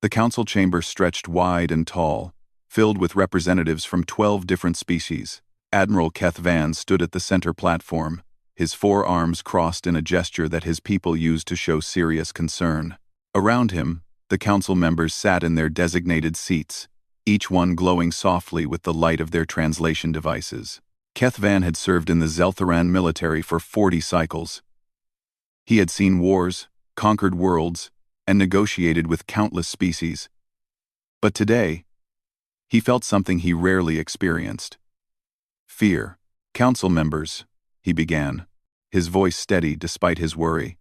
The council chamber stretched wide and tall, filled with representatives from 12 different species. Admiral Keth Van stood at the center platform, his four arms crossed in a gesture that his people used to show serious concern. Around him, the council members sat in their designated seats, each one glowing softly with the light of their translation devices. Keth Van had served in the Zeltharan military for 40 cycles. He had seen wars, conquered worlds, and negotiated with countless species. But today, he felt something he rarely experienced. Fear. Council members, he began, his voice steady despite his worry.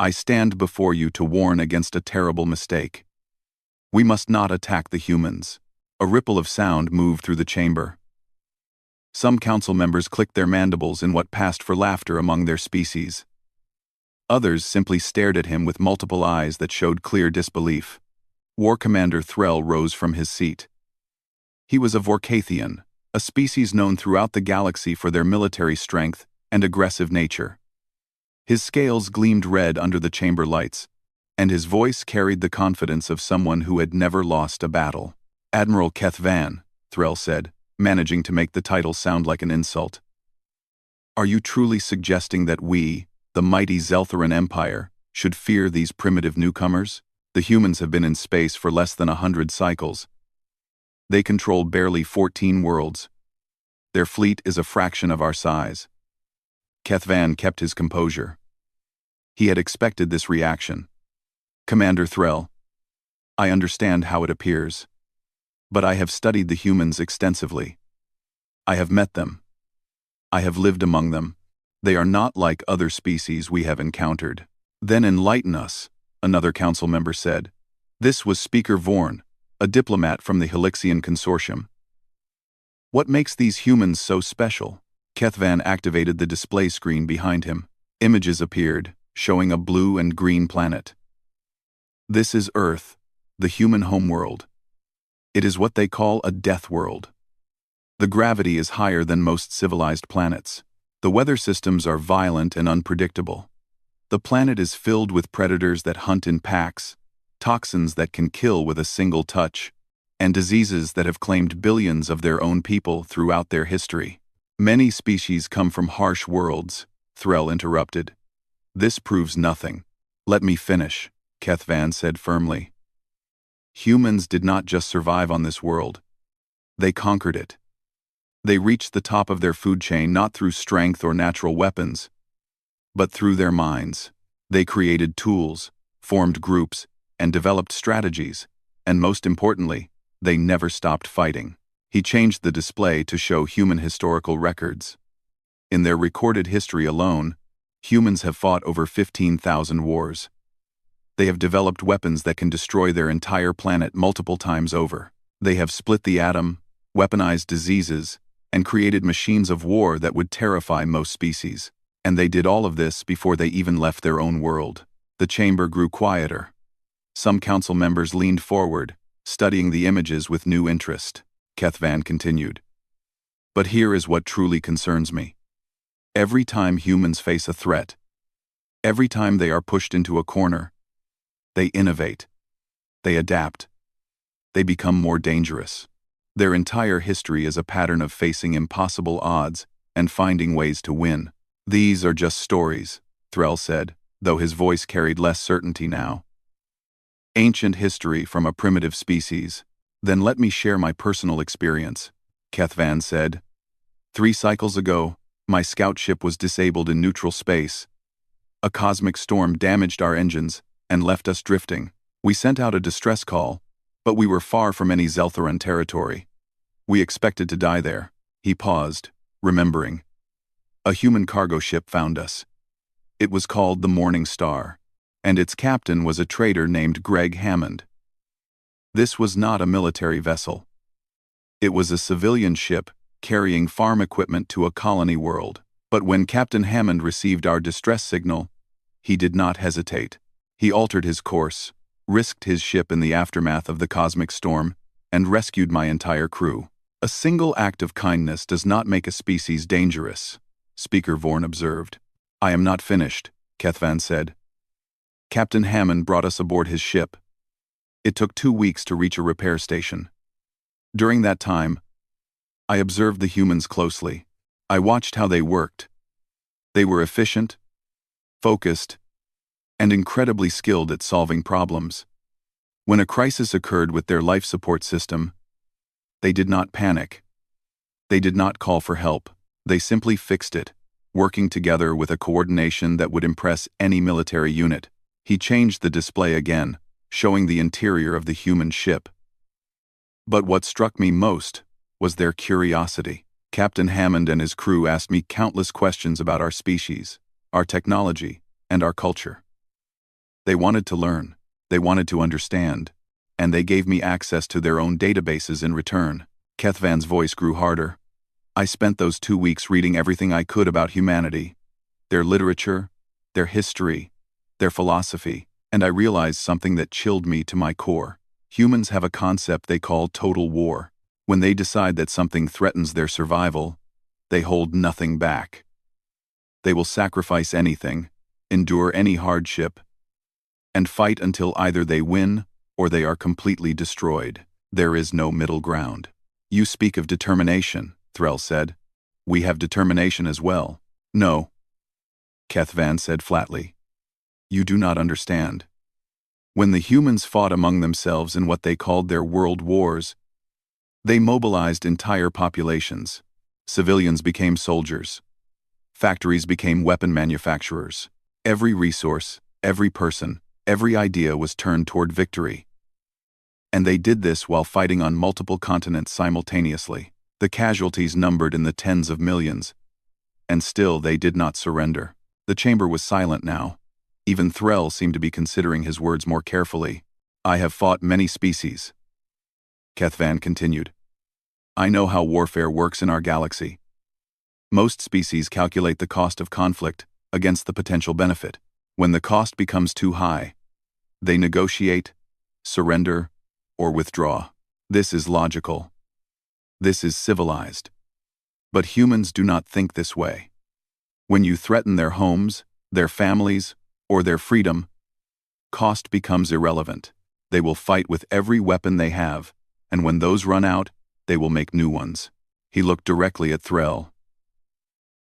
I stand before you to warn against a terrible mistake. We must not attack the humans. A ripple of sound moved through the chamber. Some council members clicked their mandibles in what passed for laughter among their species. Others simply stared at him with multiple eyes that showed clear disbelief. War Commander Threll rose from his seat. He was a Vorkathian, a species known throughout the galaxy for their military strength and aggressive nature. His scales gleamed red under the chamber lights, and his voice carried the confidence of someone who had never lost a battle. Admiral Keth Van, Threll said, managing to make the title sound like an insult. Are you truly suggesting that we, the mighty Zeltharan Empire, should fear these primitive newcomers? The humans have been in space for less than 100 cycles. They control barely 14 worlds. Their fleet is a fraction of our size. Keth Van kept his composure. He had expected this reaction. Commander Threll, I understand how it appears. But I have studied the humans extensively. I have met them. I have lived among them. They are not like other species we have encountered. Then enlighten us, another council member said. This was Speaker Vorn, a diplomat from the Helixian Consortium. What makes these humans so special? Keth Van activated the display screen behind him. Images appeared, showing a blue and green planet. This is Earth, the human homeworld. It is what they call a death world. The gravity is higher than most civilized planets. The weather systems are violent and unpredictable. The planet is filled with predators that hunt in packs, toxins that can kill with a single touch, and diseases that have claimed billions of their own people throughout their history. Many species come from harsh worlds, Threll interrupted. This proves nothing. Let me finish, Keth Van said firmly. Humans did not just survive on this world. They conquered it. They reached the top of their food chain not through strength or natural weapons, but through their minds. They created tools, formed groups, and developed strategies, and most importantly, they never stopped fighting. He changed the display to show human historical records. In their recorded history alone, humans have fought over 15,000 wars. They have developed weapons that can destroy their entire planet multiple times over. They have split the atom, weaponized diseases, and created machines of war that would terrify most species. And they did all of this before they even left their own world. The chamber grew quieter. Some council members leaned forward, studying the images with new interest. Keth Van continued. But here is what truly concerns me. Every time humans face a threat, every time they are pushed into a corner, they innovate. They adapt. They become more dangerous. Their entire history is a pattern of facing impossible odds and finding ways to win. These are just stories, Threll said, though his voice carried less certainty now. Ancient history from a primitive species. Then let me share my personal experience, Keth Van said. 3 cycles ago, my scout ship was disabled in neutral space. A cosmic storm damaged our engines and left us drifting. We sent out a distress call, but we were far from any Zeltharan territory. We expected to die there. He paused, remembering. A human cargo ship found us. It was called the Morning Star, and its captain was a trader named Greg Hammond. This was not a military vessel. It was a civilian ship carrying farm equipment to a colony world. But when Captain Hammond received our distress signal, he did not hesitate. He altered his course, risked his ship in the aftermath of the cosmic storm, and rescued my entire crew. A single act of kindness does not make a species dangerous, Speaker Vorn observed. I am not finished, Keth Van said. Captain Hammond brought us aboard his ship. It took 2 weeks to reach a repair station. During that time, I observed the humans closely. I watched how they worked. They were efficient, focused, and incredibly skilled at solving problems. When a crisis occurred with their life support system, they did not panic. They did not call for help. They simply fixed it, working together with a coordination that would impress any military unit. He changed the display again, showing the interior of the human ship. But what struck me most was their curiosity. Captain Hammond and his crew asked me countless questions about our species, our technology, and our culture. They wanted to learn, they wanted to understand, and they gave me access to their own databases in return. Kethvan's voice grew harder. I spent those 2 weeks reading everything I could about humanity, their literature, their history, their philosophy, and I realized something that chilled me to my core. Humans have a concept they call total war. When they decide that something threatens their survival, they hold nothing back. They will sacrifice anything, endure any hardship, and fight until either they win or they are completely destroyed. There is no middle ground. You speak of determination, Threll said. We have determination as well. No, Kethvan said flatly. You do not understand. When the humans fought among themselves in what they called their world wars, they mobilized entire populations. Civilians became soldiers. Factories became weapon manufacturers. Every resource, every person, every idea was turned toward victory. And they did this while fighting on multiple continents simultaneously. The casualties numbered in the tens of millions. And still they did not surrender. The chamber was silent now. Even Threll seemed to be considering his words more carefully. I have fought many species, Kethvan continued. I know how warfare works in our galaxy. Most species calculate the cost of conflict against the potential benefit. When the cost becomes too high, they negotiate, surrender, or withdraw. This is logical. This is civilized. But humans do not think this way. When you threaten their homes, their families, or their freedom, cost becomes irrelevant. They will fight with every weapon they have, and when those run out, they will make new ones. He looked directly at Threll.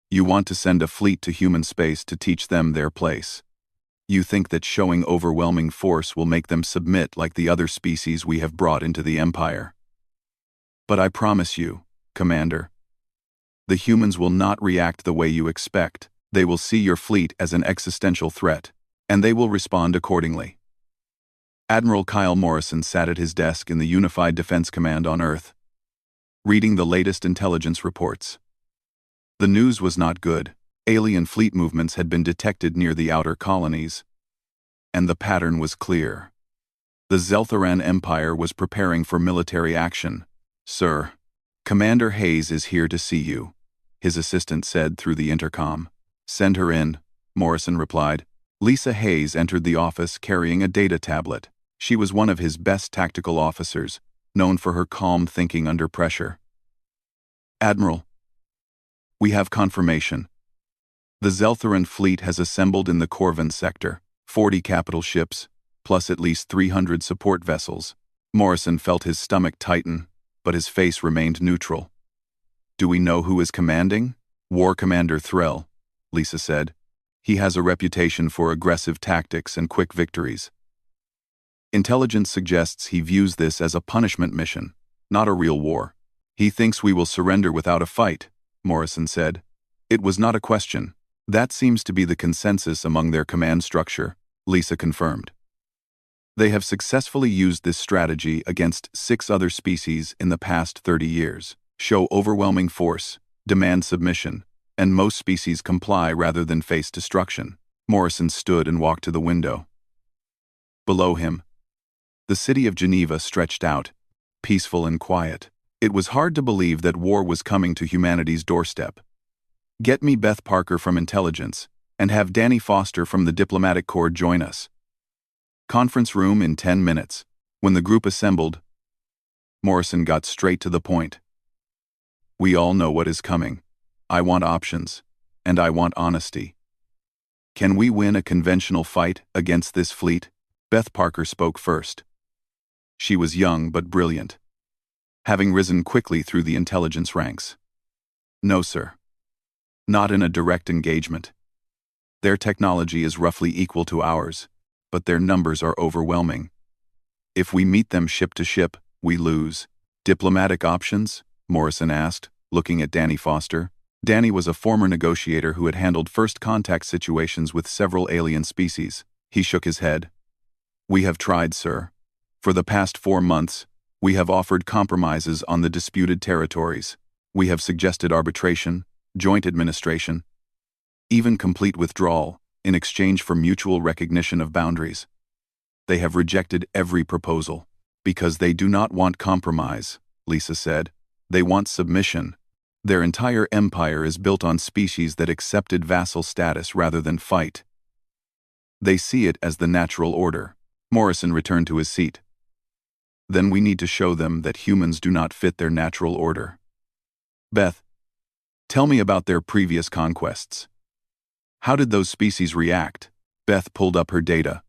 You want to send a fleet to human space to teach them their place. You think that showing overwhelming force will make them submit like the other species we have brought into the Empire. But I promise you, Commander, the humans will not react the way you expect. They will see your fleet as an existential threat, and they will respond accordingly. Admiral Kyle Morrison sat at his desk in the Unified Defense Command on Earth, reading the latest intelligence reports. The news was not good. Alien fleet movements had been detected near the outer colonies, and the pattern was clear. The Zeltharan Empire was preparing for military action. Sir, Commander Hayes is here to see you, his assistant said through the intercom. Send her in, Morrison replied. Lisa Hayes entered the office carrying a data tablet. She was one of his best tactical officers, known for her calm thinking under pressure. Admiral, we have confirmation. The Zeltharan fleet has assembled in the Corvin sector, 40 capital ships, plus at least 300 support vessels. Morrison felt his stomach tighten, but his face remained neutral. Do we know who is commanding? War Commander Threll, Lisa said. He has a reputation for aggressive tactics and quick victories. Intelligence suggests he views this as a punishment mission, not a real war. He thinks we will surrender without a fight, Morrison said. It was not a question. That seems to be the consensus among their command structure, Lisa confirmed. They have successfully used this strategy against 6 other species in the past 30 years. Show overwhelming force, demand submission, and most species comply rather than face destruction. Morrison stood and walked to the window. Below him, the city of Geneva stretched out, peaceful and quiet. It was hard to believe that war was coming to humanity's doorstep. Get me Beth Parker from Intelligence, and have Danny Foster from the Diplomatic Corps join us. Conference room in 10 minutes. When the group assembled, Morrison got straight to the point. We all know what is coming. I want options, and I want honesty. Can we win a conventional fight against this fleet? Beth Parker spoke first. She was young but brilliant, having risen quickly through the intelligence ranks. No, sir. Not in a direct engagement. Their technology is roughly equal to ours, but their numbers are overwhelming. If we meet them ship to ship, we lose. Diplomatic options? Morrison asked, looking at Danny Foster. Danny was a former negotiator who had handled first contact situations with several alien species. He shook his head. We have tried, sir. For the past 4 months, we have offered compromises on the disputed territories. We have suggested arbitration, joint administration, even complete withdrawal, in exchange for mutual recognition of boundaries. They have rejected every proposal. Because they do not want compromise, Lisa said. They want submission. Their entire empire is built on species that accepted vassal status rather than fight. They see it as the natural order. Morrison returned to his seat. Then we need to show them that humans do not fit their natural order. Beth, tell me about their previous conquests. How did those species react? Beth pulled up her data.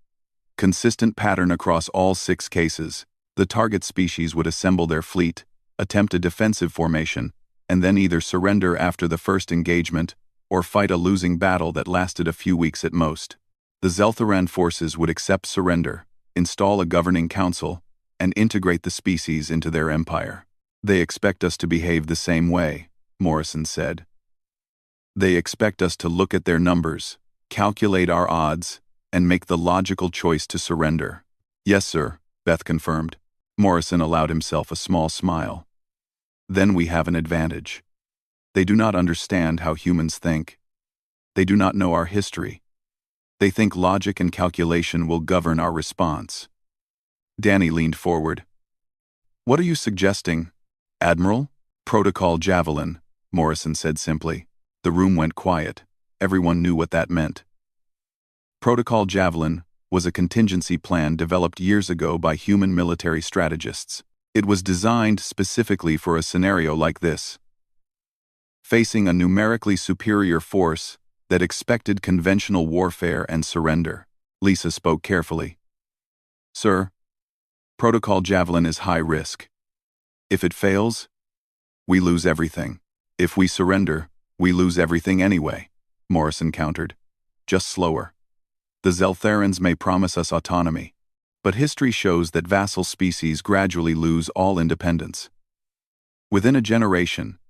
Consistent pattern across all 6 cases. The target species would assemble their fleet, attempt a defensive formation, and then either surrender after the first engagement or fight a losing battle that lasted a few weeks at most. The Zeltharan forces would accept surrender, install a governing council, and integrate the species into their empire. They expect us to behave the same way, Morrison said. They expect us to look at their numbers, calculate our odds, and make the logical choice to surrender. Yes, sir, Beth confirmed. Morrison allowed himself a small smile. Then we have an advantage. They do not understand how humans think. They do not know our history. They think logic and calculation will govern our response. Danny leaned forward. What are you suggesting, Admiral? Protocol Javelin, Morrison said simply. The room went quiet. Everyone knew what that meant. Protocol Javelin was a contingency plan developed years ago by human military strategists. It was designed specifically for a scenario like this. Facing a numerically superior force that expected conventional warfare and surrender. Lisa spoke carefully. Sir, Protocol Javelin is high risk. If it fails, we lose everything. If we surrender, we lose everything anyway, Morrison countered. Just slower. The Zeltharans may promise us autonomy, but history shows that vassal species gradually lose all independence. Within a generation,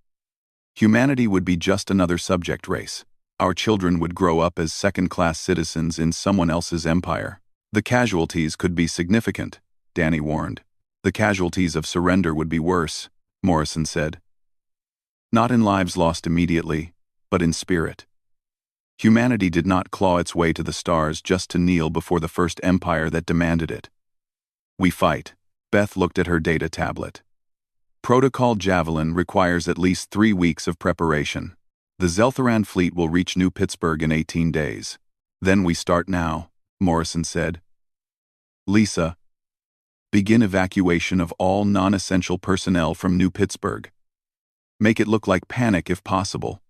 humanity would be just another subject race. Our children would grow up as second-class citizens in someone else's empire. The casualties could be significant, Danny warned. The casualties of surrender would be worse, Morrison said. Not in lives lost immediately, but in spirit. Humanity did not claw its way to the stars just to kneel before the first empire that demanded it. We fight. Beth looked at her data tablet. Protocol Javelin requires at least 3 weeks of preparation. The Zeltharan fleet will reach New Pittsburgh in 18 days. Then we start now, Morrison said. Lisa, begin evacuation of all non-essential personnel from New Pittsburgh. Make it look like panic if possible.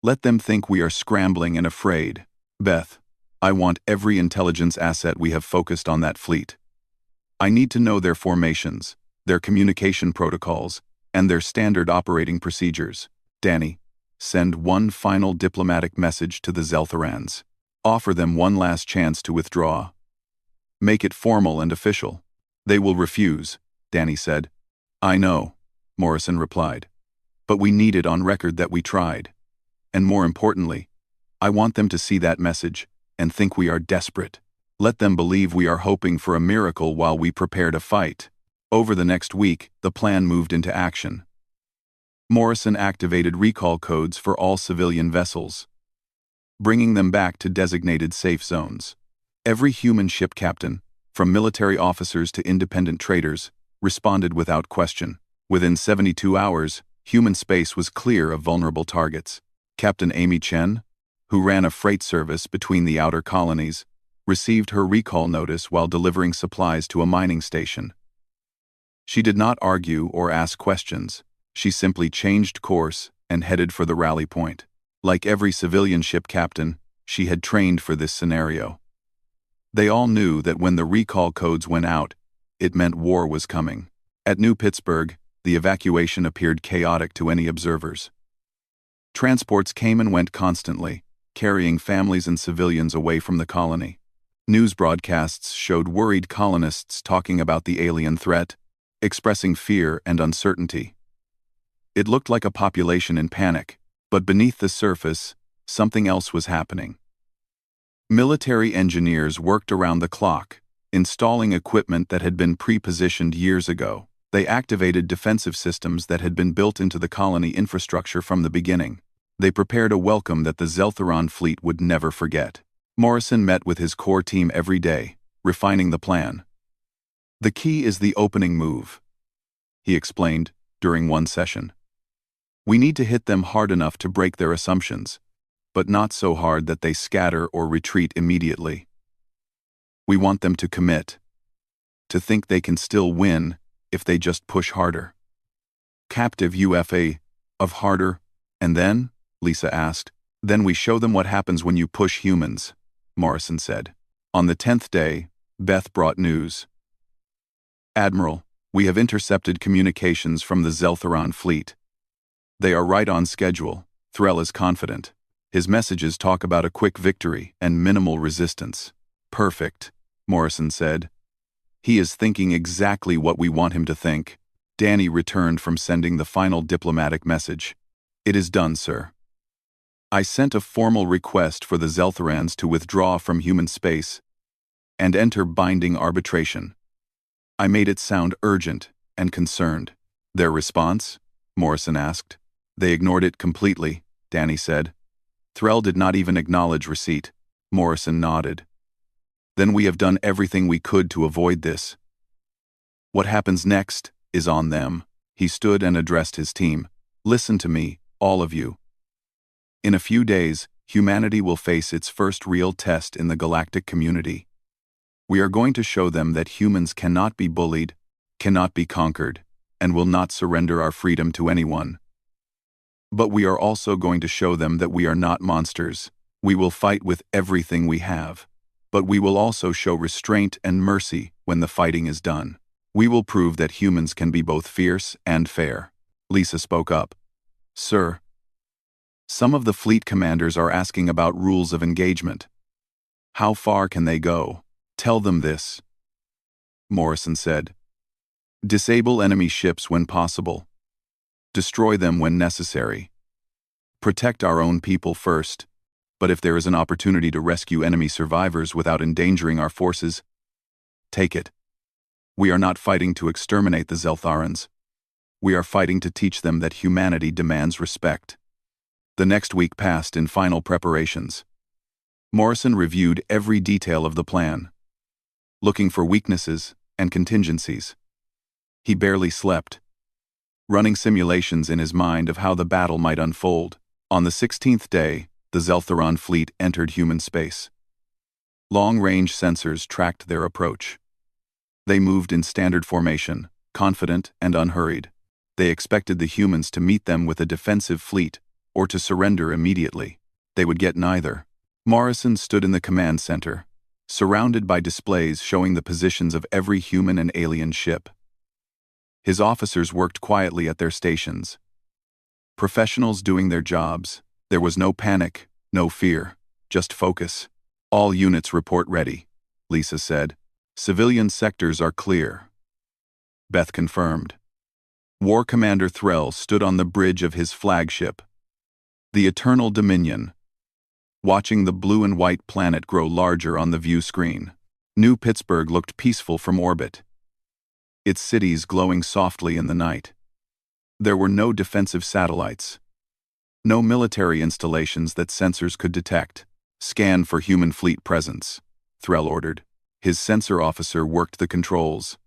Let them think we are scrambling and afraid. Beth, I want every intelligence asset we have focused on that fleet. I need to know their formations, their communication protocols, and their standard operating procedures. Danny, send one final diplomatic message to the Zeltharans. Offer them one last chance to withdraw. Make it formal and official. They will refuse, Danny said. I know, Morrison replied. But we need it on record that we tried. And more importantly, I want them to see that message and think we are desperate. Let them believe we are hoping for a miracle while we prepare to fight. Over the next week, the plan moved into action. Morrison activated recall codes for all civilian vessels, bringing them back to designated safe zones. Every human ship captain, from military officers to independent traders, responded without question. Within 72 hours, human space was clear of vulnerable targets. Captain Amy Chen, who ran a freight service between the outer colonies, received her recall notice while delivering supplies to a mining station. She did not argue or ask questions. She simply changed course and headed for the rally point. Like every civilian ship captain, she had trained for this scenario. They all knew that when the recall codes went out, It meant war was coming. At New Pittsburgh, the evacuation appeared chaotic to any observers. Transports came and went constantly, carrying families and civilians away from the colony. News broadcasts showed worried colonists talking about the alien threat, expressing fear and uncertainty. It looked like a population in panic, but beneath the surface, something else was happening. Military engineers worked around the clock, installing equipment that had been pre-positioned years ago. They activated defensive systems that had been built into the colony infrastructure from the beginning. They prepared a welcome that the Zeltheron fleet would never forget. Morrison met with his core team every day, refining the plan. "The key is the opening move," he explained during one session. "We need to hit them hard enough to break their assumptions, but not so hard that they scatter or retreat immediately. We want them to commit, to think they can still win if they just push harder." "Captive UFA of harder, and then?" Lisa asked. "Then we show them what happens when you push humans," Morrison said. On the 10th day, Beth brought news. "Admiral, we have intercepted communications from the Zeltheron fleet. They are right on schedule." Threll is confident. His messages talk about a quick victory and minimal resistance. "Perfect," Morrison said. "He is thinking exactly what we want him to think." Danny returned from sending the final diplomatic message. "It is done, sir. I sent a formal request for the Zeltherans to withdraw from human space and enter binding arbitration. I made it sound urgent and concerned." "Their response?" Morrison asked. "They ignored it completely," Danny said. Threll did not even acknowledge receipt. Morrison nodded. "Then we have done everything we could to avoid this. What happens next is on them." He stood and addressed his team. "Listen to me, all of you. In a few days, humanity will face its first real test in the galactic community. We are going to show them that humans cannot be bullied, cannot be conquered, and will not surrender our freedom to anyone. But we are also going to show them that we are not monsters. We will fight with everything we have. But we will also show restraint and mercy when the fighting is done. We will prove that humans can be both fierce and fair." Lisa spoke up. "Sir, some of the fleet commanders are asking about rules of engagement. How far can they go?" "Tell them this," Morrison said. "Disable enemy ships when possible. Destroy them when necessary. Protect our own people first, but if there is an opportunity to rescue enemy survivors without endangering our forces, take it. We are not fighting to exterminate the Zeltharans. We are fighting to teach them that humanity demands respect." The next week passed in final preparations. Morrison reviewed every detail of the plan, looking for weaknesses and contingencies. He barely slept, running simulations in his mind of how the battle might unfold. On the 16th day, the Zeltheron fleet entered human space. Long-range sensors tracked their approach. They moved in standard formation, confident and unhurried. They expected the humans to meet them with a defensive fleet or to surrender immediately. They would get neither. Morrison stood in the command center, surrounded by displays showing the positions of every human and alien ship. His officers worked quietly at their stations. Professionals doing their jobs. There was no panic, no fear, just focus. "All units report ready," Lisa said. "Civilian sectors are clear." Beth confirmed. War Commander Threll stood on the bridge of his flagship, the Eternal Dominion, watching the blue and white planet grow larger on the view screen. New Pittsburgh looked peaceful from orbit, its cities glowing softly in the night. There were no defensive satellites, no military installations that sensors could detect. "Scan for human fleet presence," Threll ordered. His sensor officer worked the controls.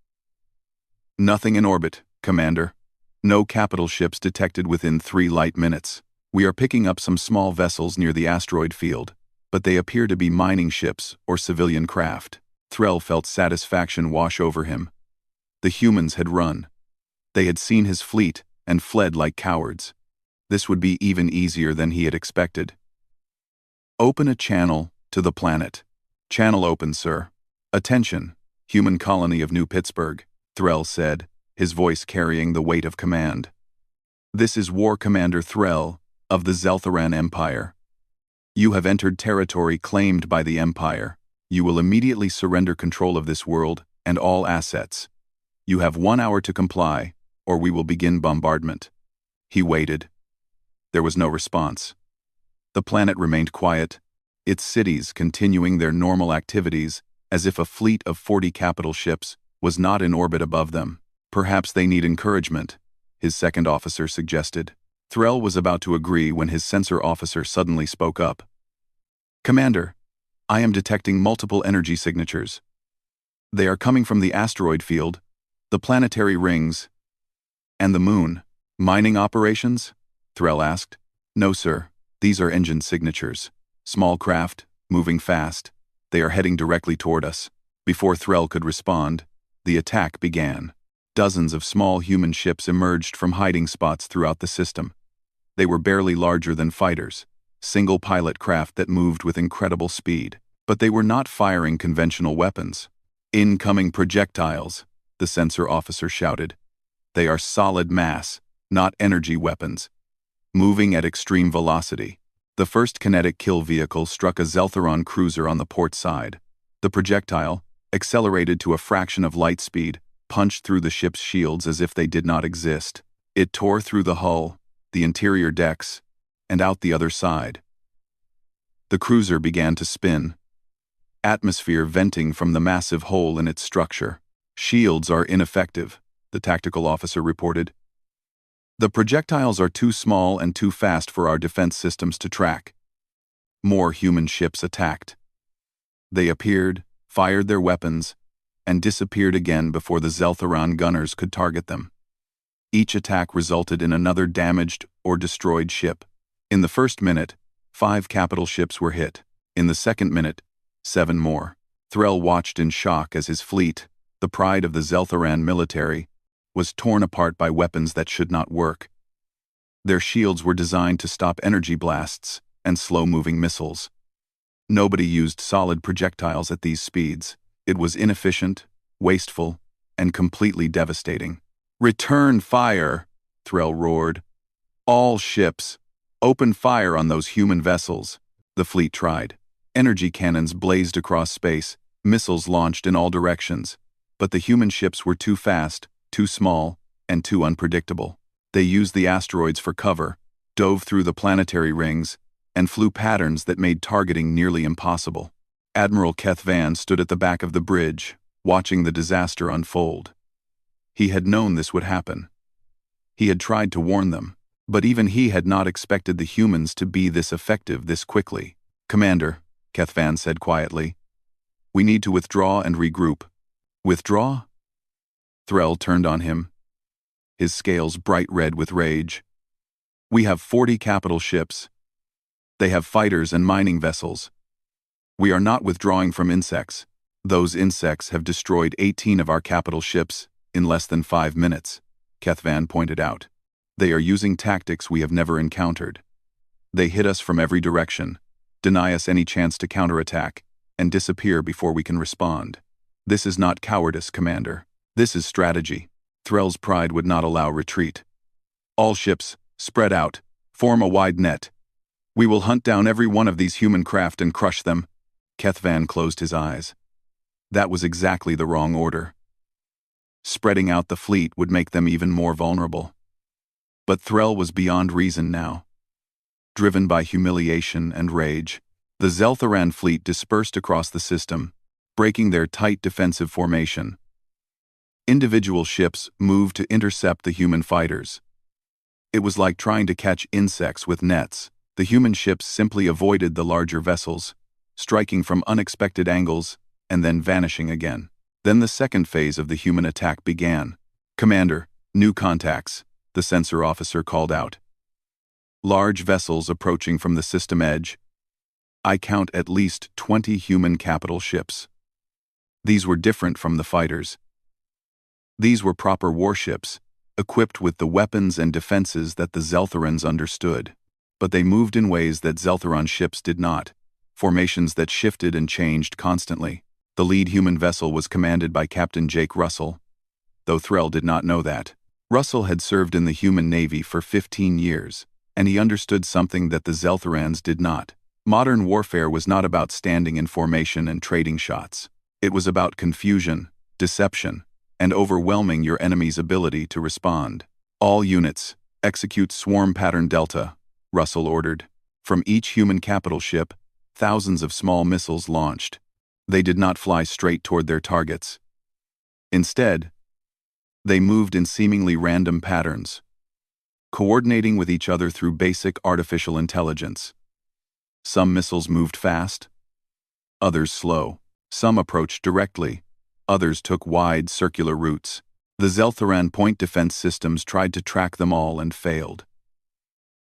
"Nothing in orbit, Commander. No capital ships detected within 3 light minutes. We are picking up some small vessels near the asteroid field, but they appear to be mining ships or civilian craft." Threll felt satisfaction wash over him. The humans had run. They had seen his fleet and fled like cowards. This would be even easier than he had expected. "Open a channel to the planet." "Channel open, sir." "Attention. Human colony of New Pittsburgh, Threll said, his voice carrying the weight of command. This is War Commander Threll, of the Zeltharan Empire. You have entered territory claimed by the Empire. You will immediately surrender control of this world and all assets. You have 1 hour to comply, or we will begin bombardment. He waited. There was no response. The planet remained quiet, its cities continuing their normal activities as if a fleet of 40 capital ships was not in orbit above them. Perhaps they need encouragement, his second officer suggested. Threll was about to agree when his sensor officer suddenly spoke up. Commander, I am detecting multiple energy signatures. They are coming from the asteroid field, the planetary rings, and the moon. Mining operations? Threll asked. No, sir. These are engine signatures. Small craft, moving fast. They are heading directly toward us. Before Threll could respond, the attack began. Dozens of small human ships emerged from hiding spots throughout the system. They were barely larger than fighters, single-pilot craft that moved with incredible speed. But they were not firing conventional weapons. Incoming projectiles, the sensor officer shouted. They are solid mass, not energy weapons. Moving at extreme velocity. The first kinetic kill vehicle struck a Zeltharan cruiser on the port side. The projectile, accelerated to a fraction of light speed, punched through the ship's shields as if they did not exist. It tore through the hull, the interior decks, and out the other side. The cruiser began to spin, atmosphere venting from the massive hole in its structure. Shields are ineffective, the tactical officer reported. The projectiles are too small and too fast for our defense systems to track. More human ships attacked. They appeared, fired their weapons, and disappeared again before the Zeltharan gunners could target them. Each attack resulted in another damaged or destroyed ship. In the first minute, 5 capital ships were hit. In the second minute, 7 more. Threll watched in shock as his fleet, the pride of the Zeltharan military, was torn apart by weapons that should not work. Their shields were designed to stop energy blasts and slow-moving missiles. Nobody used solid projectiles at these speeds. It was inefficient, wasteful, and completely devastating. "Return fire!" Threll roared. "All ships, open fire on those human vessels." The fleet tried. Energy cannons blazed across space, missiles launched in all directions. But the human ships were too fast, too small, and too unpredictable. They used the asteroids for cover, dove through the planetary rings, and flew patterns that made targeting nearly impossible. Admiral Keth Van stood at the back of the bridge, watching the disaster unfold. He had known this would happen. He had tried to warn them, but even he had not expected the humans to be this effective this quickly. "Commander," Keth Van said quietly, "we need to withdraw and regroup." "Withdraw?" Threll turned on him, his scales bright red with rage. "We have 40 capital ships. They have fighters and mining vessels. We are not withdrawing from insects. Those insects have destroyed 18 of our capital ships in less than 5 minutes, Keth Van pointed out. They are using tactics we have never encountered. They hit us from every direction, deny us any chance to counterattack, and disappear before we can respond. This is not cowardice, Commander. This is strategy. Threll's pride would not allow retreat. All ships, spread out, form a wide net. We will hunt down every one of these human craft and crush them. Keth Van closed his eyes. That was exactly the wrong order. Spreading out the fleet would make them even more vulnerable. But Threll was beyond reason now. Driven by humiliation and rage, the Zeltharan fleet dispersed across the system, breaking their tight defensive formation. Individual ships moved to intercept the human fighters. It was like trying to catch insects with nets. The human ships simply avoided the larger vessels, striking from unexpected angles and then vanishing again. Then the second phase of the human attack began. "Commander, new contacts," the sensor officer called out. "Large vessels approaching from the system edge. I count at least 20 human capital ships." These were different from the fighters. These were proper warships, equipped with the weapons and defenses that the Zeltharans understood. But they moved in ways that Zeltharan ships did not, formations that shifted and changed constantly. The lead human vessel was commanded by Captain Jake Russell, though Threll did not know that. Russell had served in the human navy for 15 years, and he understood something that the Zeltharans did not. Modern warfare was not about standing in formation and trading shots. It was about confusion, deception, and overwhelming your enemy's ability to respond. All units, execute swarm pattern Delta, Russell ordered. From each human capital ship, thousands of small missiles launched. They did not fly straight toward their targets. Instead, they moved in seemingly random patterns, coordinating with each other through basic artificial intelligence. Some missiles moved fast, others slow. Some approached directly, others took wide circular routes. The Zeltharan point defense systems tried to track them all and failed.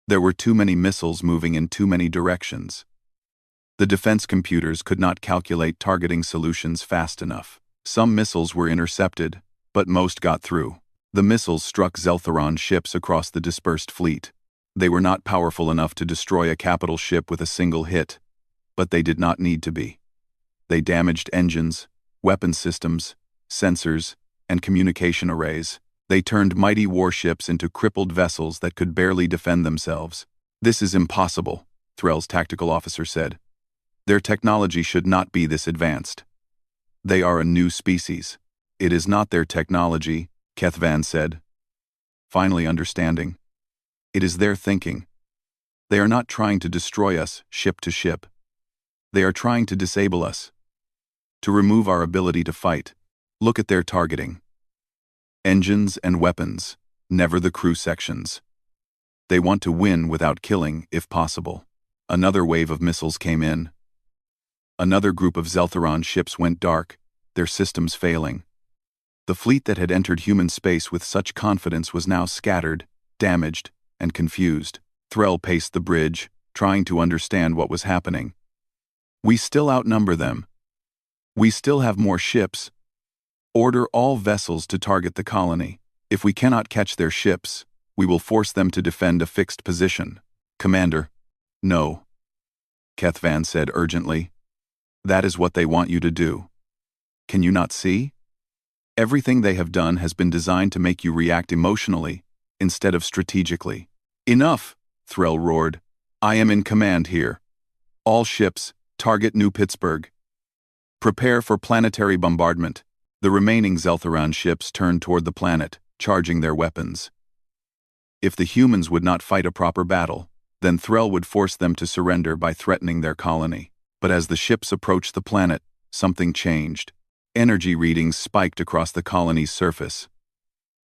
There were too many missiles moving in too many directions. The defense computers could not calculate targeting solutions fast enough. Some missiles were intercepted, but most got through. The missiles struck Zeltharan ships across the dispersed fleet. They were not powerful enough to destroy a capital ship with a single hit, but they did not need to be. They damaged engines, weapon systems, sensors, and communication arrays. They turned mighty warships into crippled vessels that could barely defend themselves. "This is impossible," Threll's tactical officer said. "Their technology should not be this advanced. They are a new species." "It is not their technology," Kethvan said, finally understanding. "It is their thinking. They are not trying to destroy us ship to ship. They are trying to disable us, to remove our ability to fight. Look at their targeting. Engines and weapons, never the crew sections. They want to win without killing, if possible." Another wave of missiles came in. Another group of Zeltharan ships went dark, their systems failing. The fleet that had entered human space with such confidence was now scattered, damaged, and confused. Threll paced the bridge, trying to understand what was happening. "We still outnumber them. We still have more ships. Order all vessels to target the colony. If we cannot catch their ships, we will force them to defend a fixed position." "Commander." "No," Kethvan said urgently. "That is what they want you to do. Can you not see? Everything they have done has been designed to make you react emotionally instead of strategically." "Enough," Threll roared. "I am in command here. All ships, target New Pittsburgh. Prepare for planetary bombardment." The remaining Zeltharan ships turned toward the planet, charging their weapons. If the humans would not fight a proper battle, then Threll would force them to surrender by threatening their colony. But as the ships approached the planet, something changed. Energy readings spiked across the colony's surface.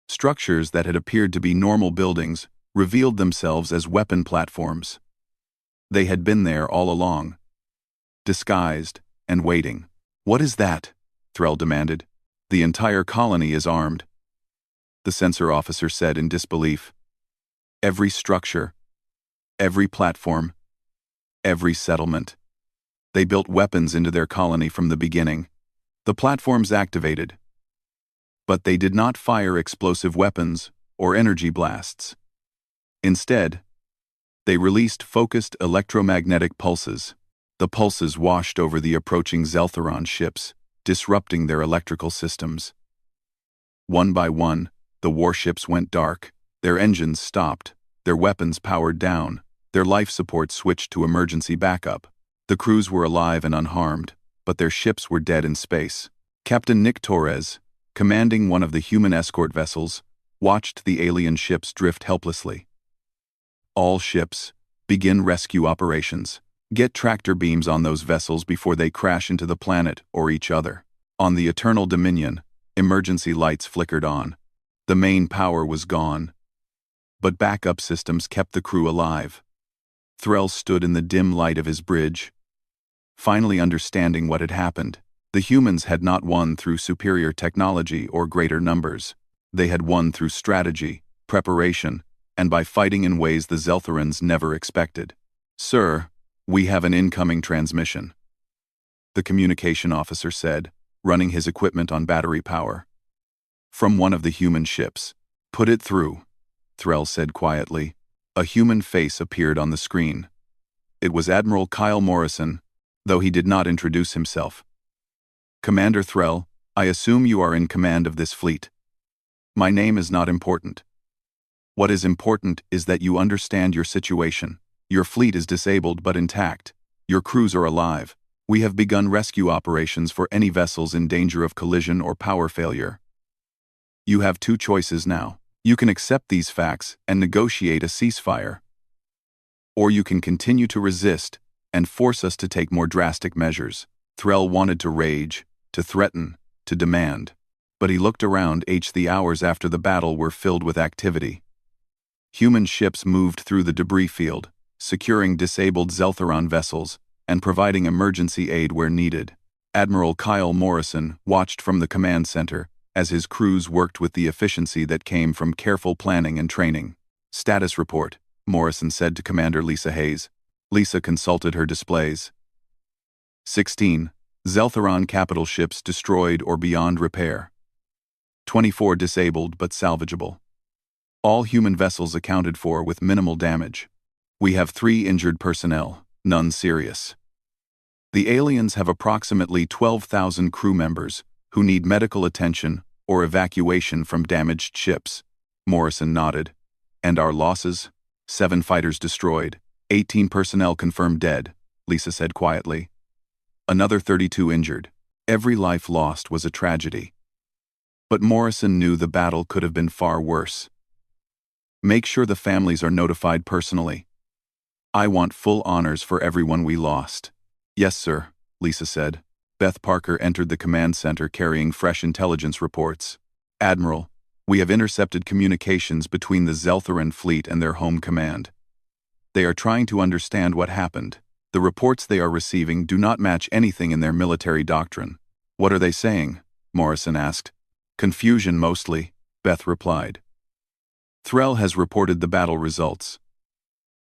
Structures that had appeared to be normal buildings revealed themselves as weapon platforms. They had been there all along, disguised and waiting. "What is that?" Threll demanded. "The entire colony is armed," the sensor officer said in disbelief. "Every structure, every platform, every settlement. They built weapons into their colony from the beginning. The platforms activated, but they did not fire explosive weapons or energy blasts. Instead, they released focused electromagnetic pulses. The pulses washed over the approaching Zeltharan ships, disrupting their electrical systems. One by one, the warships went dark. Their engines stopped, their weapons powered down, their life support switched to emergency backup. The crews were alive and unharmed, but their ships were dead in space. Captain Nick Torres, commanding one of the human escort vessels, watched the alien ships drift helplessly. "All ships, begin rescue operations. Get tractor beams on those vessels before they crash into the planet or each other." On the Eternal Dominion, emergency lights flickered on. The main power was gone, but backup systems kept the crew alive. Threll stood in the dim light of his bridge, finally understanding what had happened. The humans had not won through superior technology or greater numbers. They had won through strategy, preparation, and by fighting in ways the Zeltharans never expected. "Sir, we have an incoming transmission," the communication officer said, running his equipment on battery power. "From one of the human ships." "Put it through," Threll said quietly. A human face appeared on the screen. It was Admiral Kyle Morrison, though he did not introduce himself. Commander Threll, I assume you are in command of this fleet. My name is not important. What is important is that you understand your situation. Your fleet is disabled but intact. Your crews are alive. We have begun rescue operations for any vessels in danger of collision or power failure. You have two choices now. You can accept these facts and negotiate a ceasefire. Or you can continue to resist and force us to take more drastic measures. Threll wanted to rage, to threaten, to demand. But he looked around. The hours after the battle were filled with activity. Human ships moved through the debris field, securing disabled Zeltheron vessels and providing emergency aid where needed. Admiral Kyle Morrison watched from the command center as his crews worked with the efficiency that came from careful planning and training. Status report, Morrison said to Commander Lisa Hayes. Lisa consulted her displays. 16. Zeltheron capital ships destroyed or beyond repair. 24 disabled but salvageable. All human vessels accounted for with minimal damage. We have 3 injured personnel, none serious. The aliens have approximately 12,000 crew members who need medical attention or evacuation from damaged ships. Morrison nodded. And our losses? 7 fighters destroyed, 18 personnel confirmed dead, Lisa said quietly. Another 32 injured. Every life lost was a tragedy. But Morrison knew the battle could have been far worse. Make sure the families are notified personally. I want full honors for everyone we lost. Yes, sir, Lisa said. Beth Parker entered the command center carrying fresh intelligence reports. Admiral, we have intercepted communications between the Zeltheron fleet and their home command. They are trying to understand what happened. The reports they are receiving do not match anything in their military doctrine. What are they saying? Morrison asked. Confusion mostly, Beth replied. Threll has reported the battle results.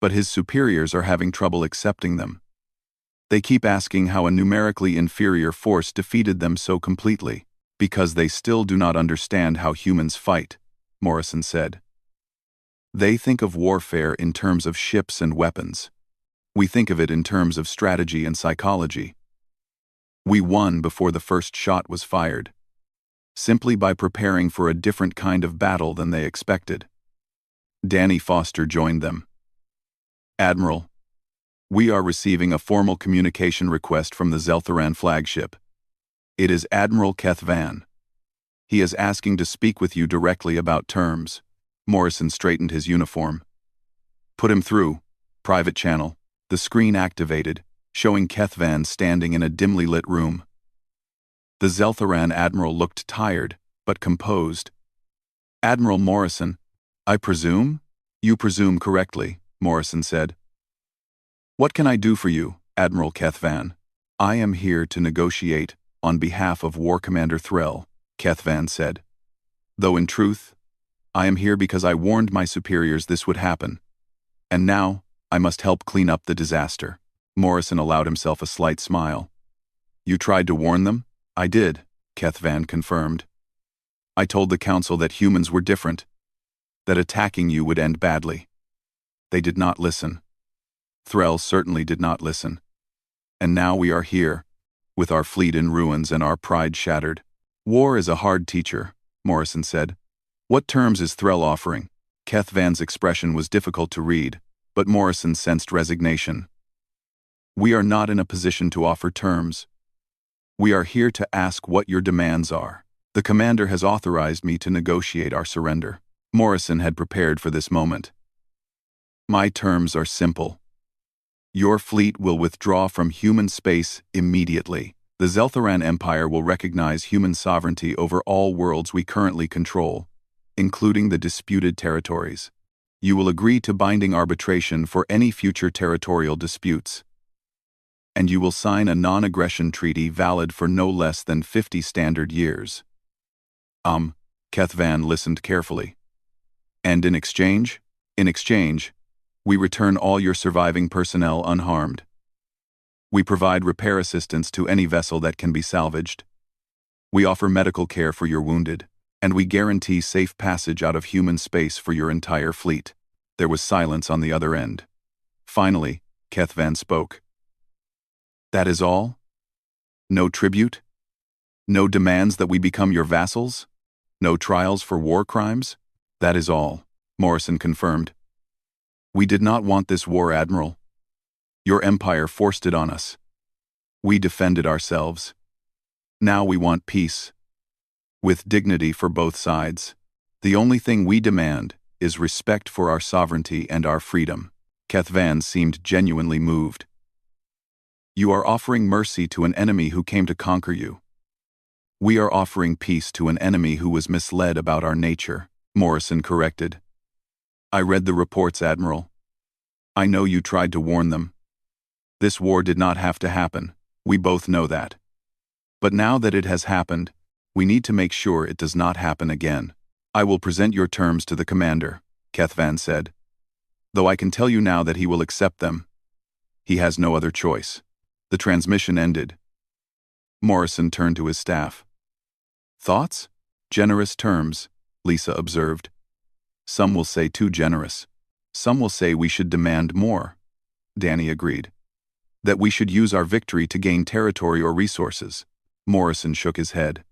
But his superiors are having trouble accepting them. They keep asking how a numerically inferior force defeated them so completely, because they still do not understand how humans fight, Morrison said. They think of warfare in terms of ships and weapons. We think of it in terms of strategy and psychology. We won before the first shot was fired, simply by preparing for a different kind of battle than they expected. Danny Foster joined them. Admiral, we are receiving a formal communication request from the Zeltheron flagship. It is Admiral Keth Van. He is asking to speak with you directly about terms. Morrison straightened his uniform. Put him through. Private channel. The screen activated, showing Keth Van standing in a dimly lit room. The Zeltheron admiral looked tired, but composed. Admiral Morrison, I presume? You presume correctly, Morrison said. What can I do for you, Admiral Keth Van? I am here to negotiate on behalf of War Commander Threll, Keth Van said. Though in truth, I am here because I warned my superiors this would happen. And now, I must help clean up the disaster. Morrison allowed himself a slight smile. You tried to warn them? I did, Keth Van confirmed. I told the council that humans were different, that attacking you would end badly. They did not listen. Threll certainly did not listen. And now we are here, with our fleet in ruins and our pride shattered. War is a hard teacher, Morrison said. What terms is Threll offering? Keth Van's expression was difficult to read, but Morrison sensed resignation. We are not in a position to offer terms. We are here to ask what your demands are. The commander has authorized me to negotiate our surrender. Morrison had prepared for this moment. My terms are simple. Your fleet will withdraw from human space immediately. The Zeltheron Empire will recognize human sovereignty over all worlds we currently control, including the disputed territories. You will agree to binding arbitration for any future territorial disputes. And you will sign a non-aggression treaty valid for no less than 50 standard years. Keth Van listened carefully. And in exchange? In exchange, we return all your surviving personnel unharmed. We provide repair assistance to any vessel that can be salvaged. We offer medical care for your wounded, and we guarantee safe passage out of human space for your entire fleet. There was silence on the other end. Finally, Keth Van spoke. That is all? No tribute? No demands that we become your vassals? No trials for war crimes? That is all, Morrison confirmed. We did not want this war, Admiral. Your empire forced it on us. We defended ourselves. Now we want peace. With dignity for both sides. The only thing we demand is respect for our sovereignty and our freedom. Keth Van seemed genuinely moved. You are offering mercy to an enemy who came to conquer you. We are offering peace to an enemy who was misled about our nature, Morrison corrected. I read the reports, Admiral. I know you tried to warn them. This war did not have to happen, we both know that. But now that it has happened, we need to make sure it does not happen again. I will present your terms to the commander, Keth Van said. Though I can tell you now that he will accept them. He has no other choice. The transmission ended. Morrison turned to his staff. Thoughts? Generous terms, Lisa observed. Some will say too generous. Some will say we should demand more. Danny agreed. That we should use our victory to gain territory or resources. Morrison shook his head.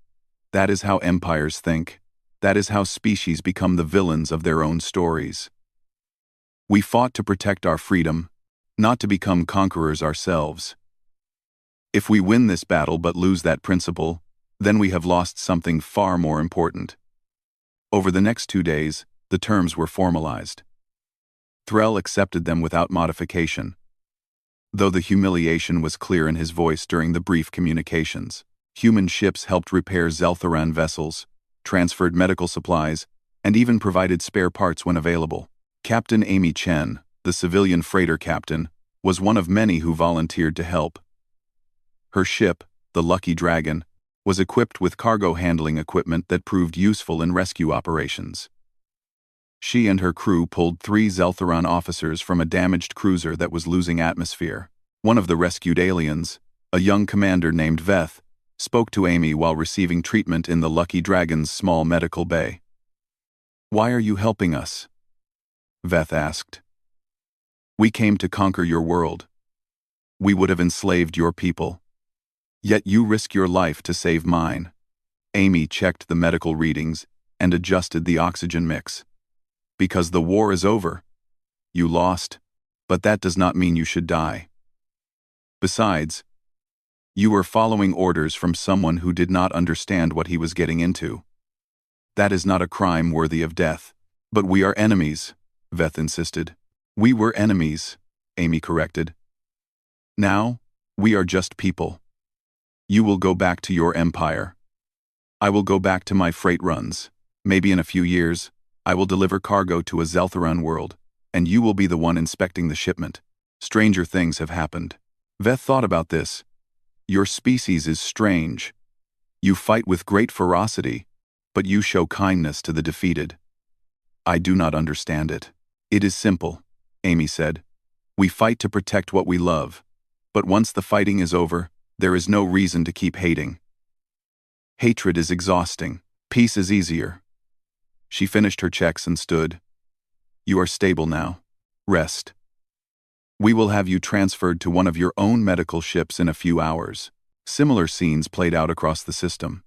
That is how empires think. That is how species become the villains of their own stories. We fought to protect our freedom, not to become conquerors ourselves. If we win this battle but lose that principle, then we have lost something far more important. Over the next 2 days, the terms were formalized. Threll accepted them without modification, though the humiliation was clear in his voice during the brief communications. Human ships helped repair Zeltharan vessels, transferred medical supplies, and even provided spare parts when available. Captain Amy Chen, the civilian freighter captain, was one of many who volunteered to help. Her ship, the Lucky Dragon, was equipped with cargo handling equipment that proved useful in rescue operations. She and her crew pulled 3 Zeltharan officers from a damaged cruiser that was losing atmosphere. One of the rescued aliens, a young commander named Veth, spoke to Amy while receiving treatment in the Lucky Dragon's small medical bay. Why are you helping us? Veth asked. We came to conquer your world. We would have enslaved your people. Yet you risk your life to save mine. Amy checked the medical readings and adjusted the oxygen mix. Because the war is over. You lost, but that does not mean you should die. Besides, you were following orders from someone who did not understand what he was getting into. That is not a crime worthy of death. But we are enemies, Veth insisted. We were enemies, Amy corrected. Now, we are just people. You will go back to your empire. I will go back to my freight runs. Maybe in a few years, I will deliver cargo to a Zeltharan world, and you will be the one inspecting the shipment. Stranger things have happened. Veth thought about this. Your species is strange. You fight with great ferocity, but you show kindness to the defeated. I do not understand it. It is simple, Amy said. We fight to protect what we love, but once the fighting is over, there is no reason to keep hating. Hatred is exhausting. Peace is easier. She finished her checks and stood. You are stable now. Rest. We will have you transferred to one of your own medical ships in a few hours. Similar scenes played out across the system.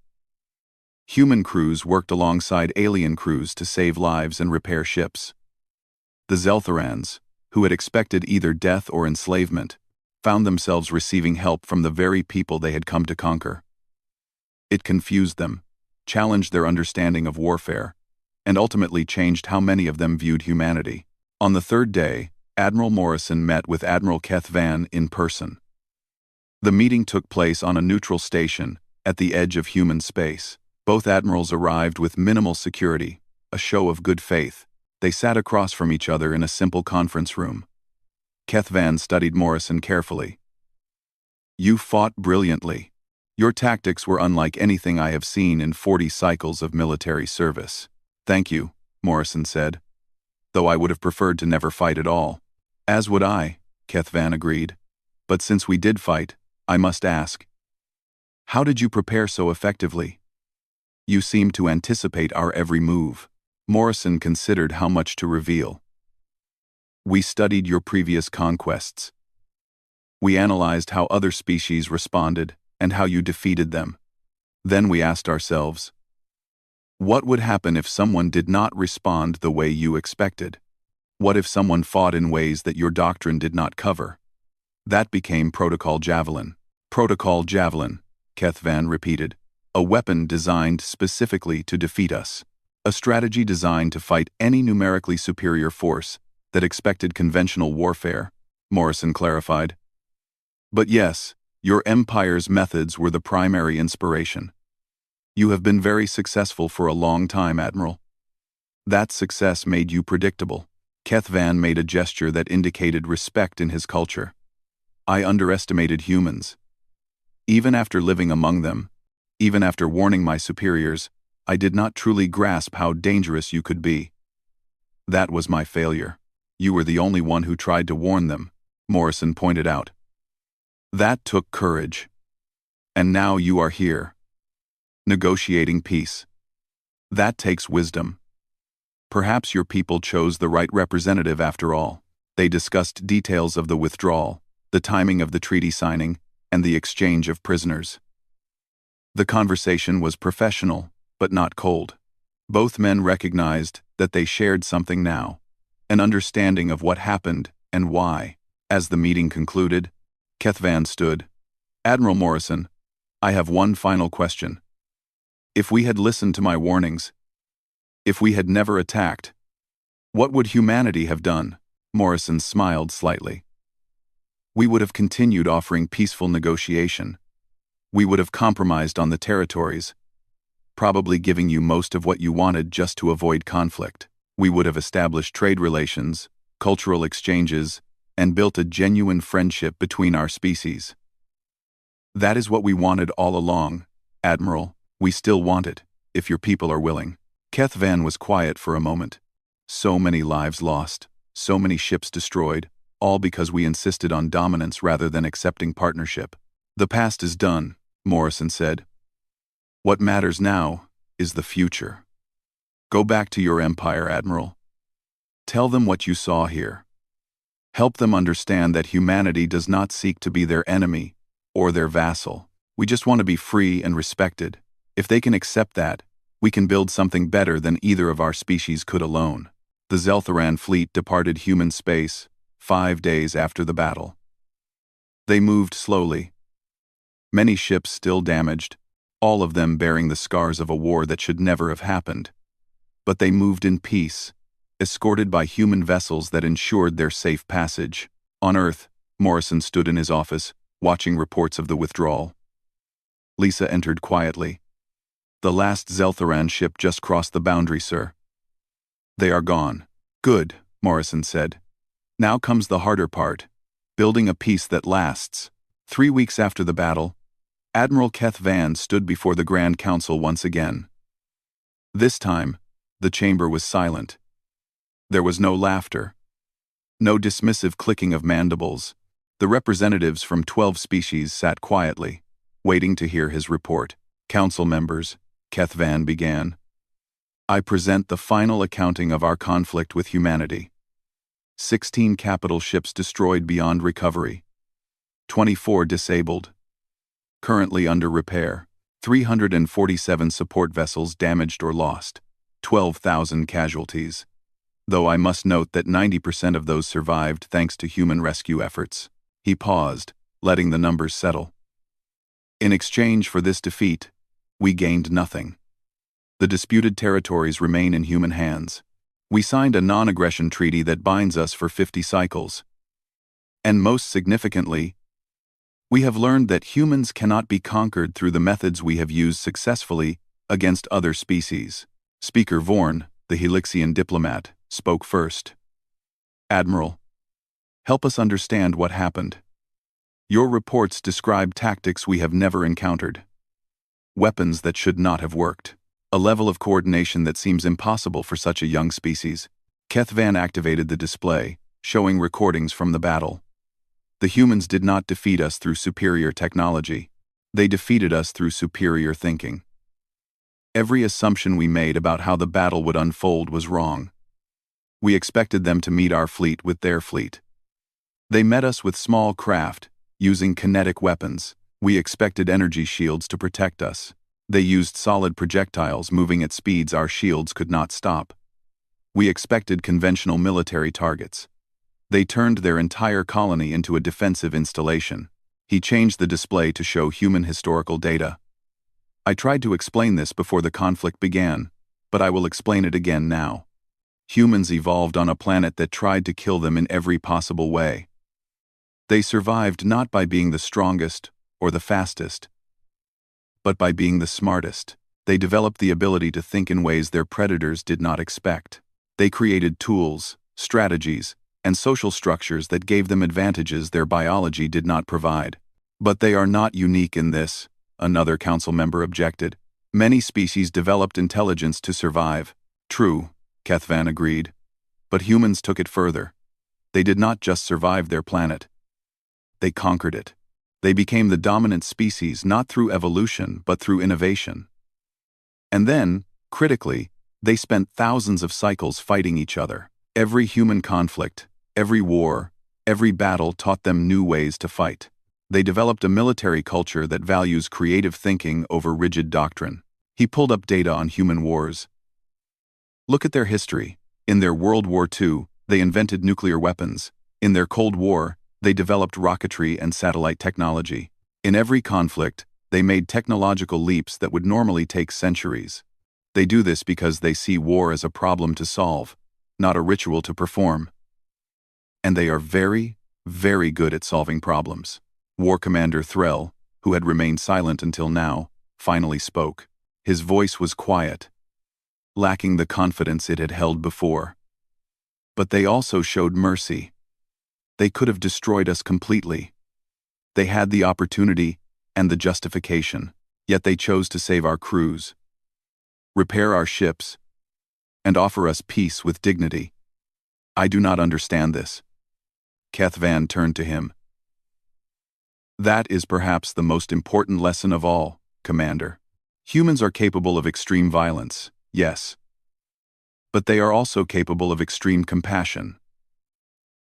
Human crews worked alongside alien crews to save lives and repair ships. The Zeltharans, who had expected either death or enslavement, found themselves receiving help from the very people they had come to conquer. It confused them, challenged their understanding of warfare, and ultimately changed how many of them viewed humanity. On the 3rd day, Admiral Morrison met with Admiral Keth Van in person. The meeting took place on a neutral station, at the edge of human space. Both admirals arrived with minimal security, a show of good faith. They sat across from each other in a simple conference room. Keth Van studied Morrison carefully. You fought brilliantly. Your tactics were unlike anything I have seen in 40 cycles of military service. Thank you, Morrison said. Though I would have preferred to never fight at all. As would I, Keth Van agreed. But since we did fight, I must ask. How did you prepare so effectively? You seemed to anticipate our every move. Morrison considered how much to reveal. We studied your previous conquests. We analyzed how other species responded and how you defeated them. Then we asked ourselves, what would happen if someone did not respond the way you expected? What if someone fought in ways that your doctrine did not cover? That became Protocol Javelin. Protocol Javelin, Kethvan repeated. A weapon designed specifically to defeat us. A strategy designed to fight any numerically superior force that expected conventional warfare, Morrison clarified. But yes, your empire's methods were the primary inspiration. You have been very successful for a long time, Admiral. That success made you predictable. Kethvan made a gesture that indicated respect in his culture. I underestimated humans. Even after living among them, even after warning my superiors, I did not truly grasp how dangerous you could be. That was my failure. You were the only one who tried to warn them, Morrison pointed out. That took courage. And now you are here. Negotiating peace. That takes wisdom. Perhaps your people chose the right representative after all. They discussed details of the withdrawal, the timing of the treaty signing, and the exchange of prisoners. The conversation was professional, but not cold. Both men recognized that they shared something now, an understanding of what happened and why. As the meeting concluded, Kethvan stood. Admiral Morrison, I have one final question. If we had listened to my warnings, if we had never attacked, what would humanity have done? Morrison smiled slightly. We would have continued offering peaceful negotiation. We would have compromised on the territories, probably giving you most of what you wanted just to avoid conflict. We would have established trade relations, cultural exchanges, and built a genuine friendship between our species. That is what we wanted all along, Admiral. We still want it, if your people are willing. Kethvan was quiet for a moment. So many lives lost, so many ships destroyed, all because we insisted on dominance rather than accepting partnership. The past is done, Morrison said. What matters now is the future. Go back to your empire, Admiral. Tell them what you saw here. Help them understand that humanity does not seek to be their enemy or their vassal. We just want to be free and respected. If they can accept that, we can build something better than either of our species could alone. The Zeltharan fleet departed human space 5 days after the battle. They moved slowly. Many ships still damaged, all of them bearing the scars of a war that should never have happened. But they moved in peace, escorted by human vessels that ensured their safe passage. On Earth, Morrison stood in his office, watching reports of the withdrawal. Lisa entered quietly. The last Zeltharan ship just crossed the boundary, sir. They are gone. Good, Morrison said. Now comes the harder part, building a peace that lasts. 3 weeks after the battle, Admiral Kethvan stood before the Grand Council once again. This time, the chamber was silent. There was no laughter, no dismissive clicking of mandibles. The representatives from 12 species sat quietly, waiting to hear his report. Council members, Kethvan began. I present the final accounting of our conflict with humanity. 16 capital ships destroyed beyond recovery. 24 disabled. Currently under repair. 347 support vessels damaged or lost. 12,000 casualties. Though I must note that 90% of those survived thanks to human rescue efforts. He paused, letting the numbers settle. In exchange for this defeat, we gained nothing. The disputed territories remain in human hands. We signed a non-aggression treaty that binds us for 50 cycles. And most significantly, we have learned that humans cannot be conquered through the methods we have used successfully against other species. Speaker Vorn, the Helixian diplomat, spoke first. Admiral, help us understand what happened. Your reports describe tactics we have never encountered. Weapons that should not have worked. A level of coordination that seems impossible for such a young species. Kethvan activated the display, showing recordings from the battle. The humans did not defeat us through superior technology. They defeated us through superior thinking. Every assumption we made about how the battle would unfold was wrong. We expected them to meet our fleet with their fleet. They met us with small craft, using kinetic weapons. We expected energy shields to protect us. They used solid projectiles moving at speeds our shields could not stop. We expected conventional military targets. They turned their entire colony into a defensive installation. He changed the display to show human historical data. I tried to explain this before the conflict began, but I will explain it again now. Humans evolved on a planet that tried to kill them in every possible way. They survived not by being the strongest or the fastest, but by being the smartest. They developed the ability to think in ways their predators did not expect. They created tools, strategies, and social structures that gave them advantages their biology did not provide. But they are not unique in this, another council member objected. Many species developed intelligence to survive. True, Kethvan agreed. But humans took it further. They did not just survive their planet. They conquered it. They became the dominant species not through evolution but through innovation. And then, critically, they spent thousands of cycles fighting each other. Every human conflict, every war, every battle taught them new ways to fight. They developed a military culture that values creative thinking over rigid doctrine. He pulled up data on human wars. Look at their history. In their World War II, they invented nuclear weapons. In their Cold War, they developed rocketry and satellite technology. In every conflict, they made technological leaps that would normally take centuries. They do this because they see war as a problem to solve, not a ritual to perform. And they are very, very good at solving problems. War Commander Threll, who had remained silent until now, finally spoke. His voice was quiet, lacking the confidence it had held before. But they also showed mercy. They could have destroyed us completely. They had the opportunity and the justification, yet they chose to save our crews, repair our ships, and offer us peace with dignity. I do not understand this. Kethvan turned to him. That is perhaps the most important lesson of all, Commander. Humans are capable of extreme violence, yes. But they are also capable of extreme compassion.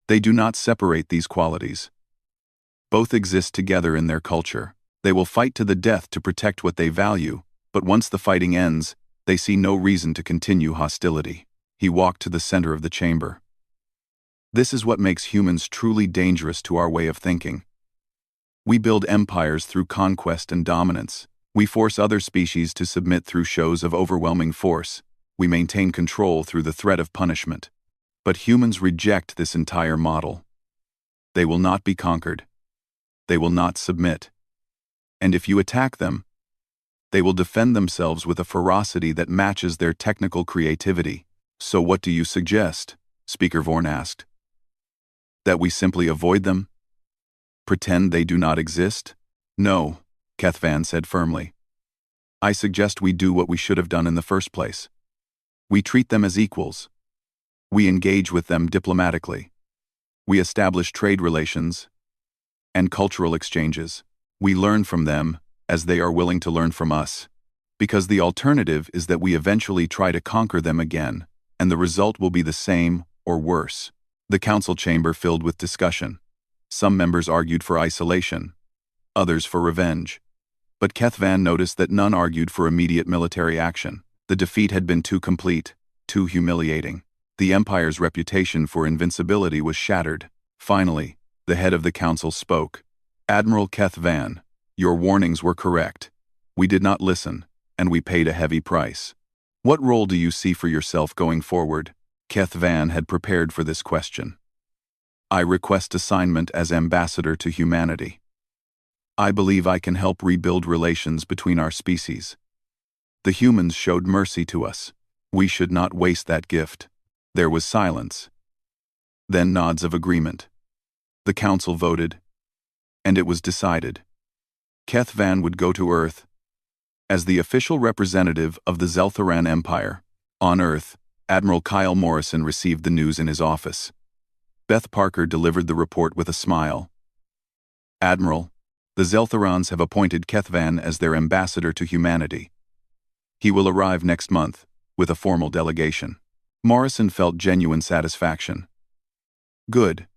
They do not separate these qualities. Both exist together in their culture. They will fight to the death to protect what they value, but once the fighting ends, they see no reason to continue hostility. He walked to the center of the chamber. This is what makes humans truly dangerous to our way of thinking. We build empires through conquest and dominance. We force other species to submit through shows of overwhelming force. We maintain control through the threat of punishment. But humans reject this entire model. They will not be conquered. They will not submit. And if you attack them, they will defend themselves with a ferocity that matches their technical creativity. So what do you suggest? Speaker Vorn asked. That we simply avoid them? Pretend they do not exist? No, Kethvan said firmly. I suggest we do what we should have done in the first place. We treat them as equals. We engage with them diplomatically. We establish trade relations and cultural exchanges. We learn from them as they are willing to learn from us. Because the alternative is that we eventually try to conquer them again, and the result will be the same or worse. The council chamber filled with discussion. Some members argued for isolation, others for revenge. But Kethvan noticed that none argued for immediate military action. The defeat had been too complete, too humiliating. The Empire's reputation for invincibility was shattered. Finally, the head of the council spoke. Admiral Kethvan, your warnings were correct. We did not listen, and we paid a heavy price. What role do you see for yourself going forward? Kethvan had prepared for this question. I request assignment as ambassador to humanity. I believe I can help rebuild relations between our species. The humans showed mercy to us. We should not waste that gift. There was silence. Then nods of agreement. The council voted, and it was decided. Kethvan would go to Earth as the official representative of the Zeltharan Empire. On Earth, Admiral Kyle Morrison received the news in his office. Beth Parker delivered the report with a smile. Admiral, the Zeltharans have appointed Kethvan as their ambassador to humanity. He will arrive next month, with a formal delegation. Morrison felt genuine satisfaction. Good.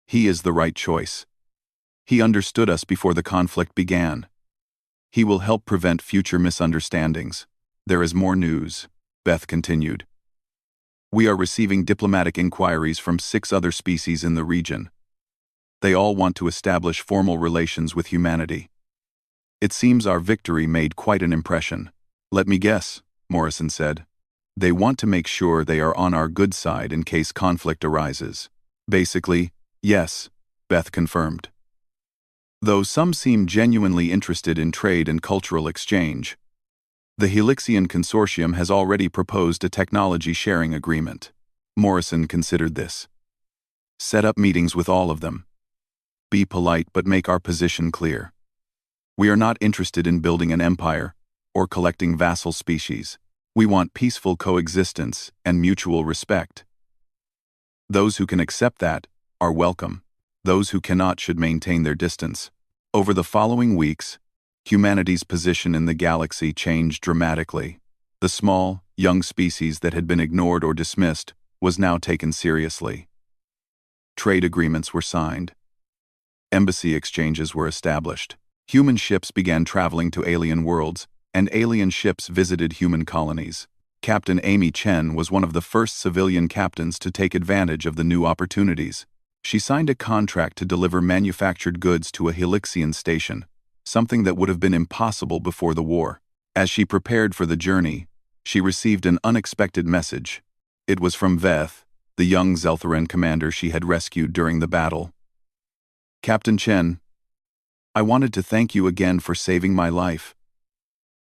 He is the right choice. He understood us before the conflict began. He will help prevent future misunderstandings. There is more news, Beth continued. We are receiving diplomatic inquiries from 6 other species in the region. They all want to establish formal relations with humanity. It seems our victory made quite an impression. Let me guess, Morrison said. They want to make sure they are on our good side in case conflict arises. Basically, yes, Beth confirmed. Though some seem genuinely interested in trade and cultural exchange, the Helixian Consortium has already proposed a technology sharing agreement. Morrison considered this. Set up meetings with all of them. Be polite but make our position clear. We are not interested in building an empire or collecting vassal species. We want peaceful coexistence and mutual respect. Those who can accept that are welcome. Those who cannot should maintain their distance. Over the following weeks, humanity's position in the galaxy changed dramatically. The small, young species that had been ignored or dismissed was now taken seriously. Trade agreements were signed. Embassy exchanges were established. Human ships began traveling to alien worlds, and alien ships visited human colonies. Captain Amy Chen was one of the first civilian captains to take advantage of the new opportunities. She signed a contract to deliver manufactured goods to a Helixian station, something that would have been impossible before the war. As she prepared for the journey, she received an unexpected message. It was from Veth, the young Zeltharan commander she had rescued during the battle. Captain Chen, I wanted to thank you again for saving my life.